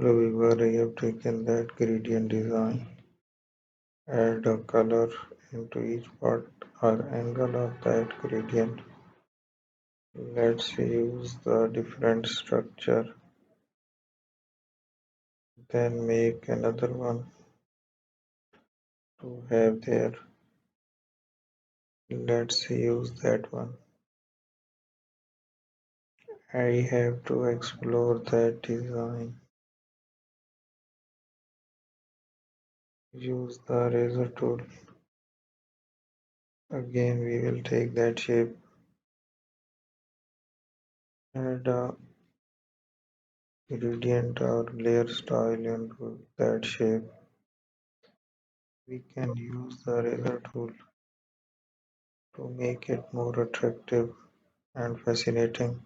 Hello viewer, I have taken that gradient design, add a color into each part or angle of that gradient. Let's use the different structure, then make another one to have there. Let's use that one. I have to explore that design. Use the eraser tool. Again, we will take that shape, add a gradient or layer style into that shape. We can use the eraser tool to make it more attractive and fascinating.